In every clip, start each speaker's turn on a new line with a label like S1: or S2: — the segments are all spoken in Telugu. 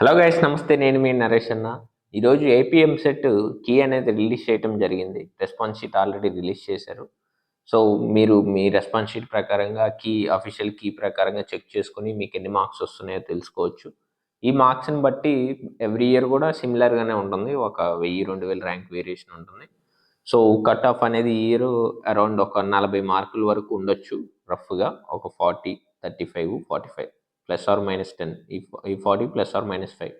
S1: హలో గైస్, నమస్తే. నేను మీ నరేష్ అన్న. ఈరోజు ఏపీ ఎంసెట్ కీ అనేది రిలీజ్ చేయడం జరిగింది. రెస్పాన్స్ షీట్ ఆల్రెడీ రిలీజ్ చేశారు. సో మీరు మీ రెస్పాన్స్ షీట్ ప్రకారంగా అఫీషియల్ కీ ప్రకారంగా చెక్ చేసుకుని మీకు ఎన్ని మార్క్స్ వస్తున్నాయో తెలుసుకోవచ్చు. ఈ మార్క్స్ని బట్టి ఎవ్రీ ఇయర్ కూడా సిమిలర్గానే ఉంటుంది. ఒక 1000-2000 ర్యాంక్ వేరియేషన్ ఉంటుంది. సో కట్ ఆఫ్ అనేది ఈ ఇయర్ అరౌండ్ ఒక 40 మార్కుల వరకు ఉండొచ్చు. రఫ్గా ఒక 40, 35, 45 +or-10, ఈ 40 +or-5.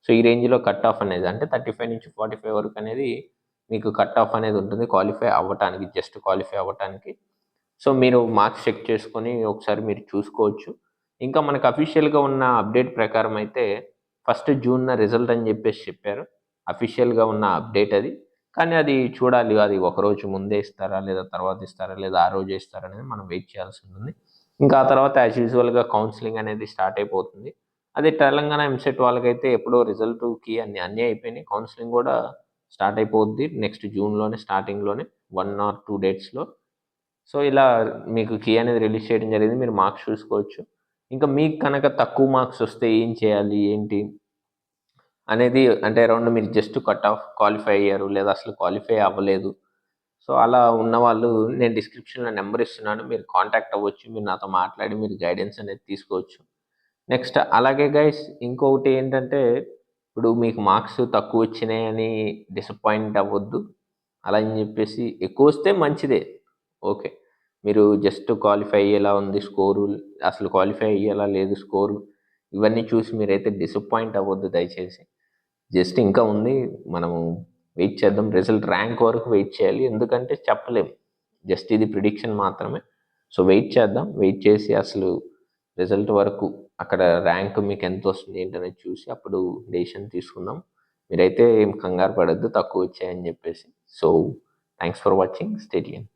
S1: సో ఈ రేంజ్లో కట్ ఆఫ్ అనేది, అంటే 35 నుంచి 45 వరకు అనేది మీకు కట్ ఆఫ్ అనేది ఉంటుంది క్వాలిఫై అవ్వటానికి, జస్ట్ క్వాలిఫై అవ్వటానికి. సో మీరు మార్క్స్ చెక్ చేసుకొని ఒకసారి మీరు చూసుకోవచ్చు. ఇంకా మనకు అఫీషియల్గా ఉన్న అప్డేట్ ప్రకారం అయితే 1 జూన్ రిజల్ట్ అని చెప్పేసి చెప్పారు. అఫీషియల్గా ఉన్న అప్డేట్ అది. కానీ అది చూడాలి, అది ఒకరోజు ముందే ఇస్తారా, లేదా తర్వాత ఇస్తారా, లేదా ఆ రోజే ఇస్తారా అనేది మనం వెయిట్ చేయాల్సి ఉంటుంది. ఇంకా ఆ తర్వాత యాజ్ యూజువల్గా కౌన్సిలింగ్ అనేది స్టార్ట్ అయిపోతుంది. అదే తెలంగాణ ఎంసెట్ వాళ్ళకైతే ఎప్పుడో రిజల్ట్కి అన్నీ అయిపోయినాయి. కౌన్సిలింగ్ కూడా స్టార్ట్ అయిపోద్ది నెక్స్ట్ జూన్లోనే, స్టార్టింగ్లోనే 1 or 2 డేట్స్లో. సో ఇలా మీకు కీ అనేది రిలీజ్ చేయడం జరిగింది. మీరు మార్క్స్ చూసుకోవచ్చు. ఇంకా మీకు కనుక తక్కువ మార్క్స్ వస్తే ఏం చేయాలి, ఏంటి అనేది, అంటే అరౌండ్ మీరు జస్ట్ కట్ ఆఫ్ క్వాలిఫై అయ్యారు, లేదా అసలు క్వాలిఫై అవ్వలేదు. సో అలా ఉన్నవాళ్ళు నేను డిస్క్రిప్షన్లో నెంబర్ ఇస్తున్నాను, మీరు కాంటాక్ట్ అవ్వచ్చు. మీరు నాతో మాట్లాడి మీరు గైడెన్స్ అనేది తీసుకోవచ్చు. నెక్స్ట్ అలాగే గైస్, ఇంకొకటి ఏంటంటే, ఇప్పుడు మీకు మార్క్స్ తక్కువ వచ్చినాయని డిసప్పాయింట్ అవ్వద్దు. అలా అని చెప్పేసి ఎక్కువ వస్తే మంచిదే, ఓకే. మీరు జస్ట్ క్వాలిఫై అయ్యేలా ఉంది స్కోరు, అసలు క్వాలిఫై అయ్యేలా లేదు స్కోరు, ఇవన్నీ చూసి మీరైతే డిసప్పాయింట్ అవ్వద్దు దయచేసి. జస్ట్ ఇంకా ఉంది, మనము వెయిట్ చేద్దాం. రిజల్ట్ ర్యాంక్ వరకు వెయిట్ చేయాలి, ఎందుకంటే చెప్పలేం, జస్ట్ ఇది ప్రిడిక్షన్ మాత్రమే. సో వెయిట్ చేద్దాం, వెయిట్ చేసి అసలు రిజల్ట్ వరకు అక్కడ ర్యాంక్ మీకు ఎంత వస్తుంది ఏంటనేది చూసి అప్పుడు డెసిషన్ తీసుకుందాం. మీరైతే ఏం కంగారు పడద్దు తక్కువ వచ్చాయని చెప్పేసి. So thanks for watching, stay tune.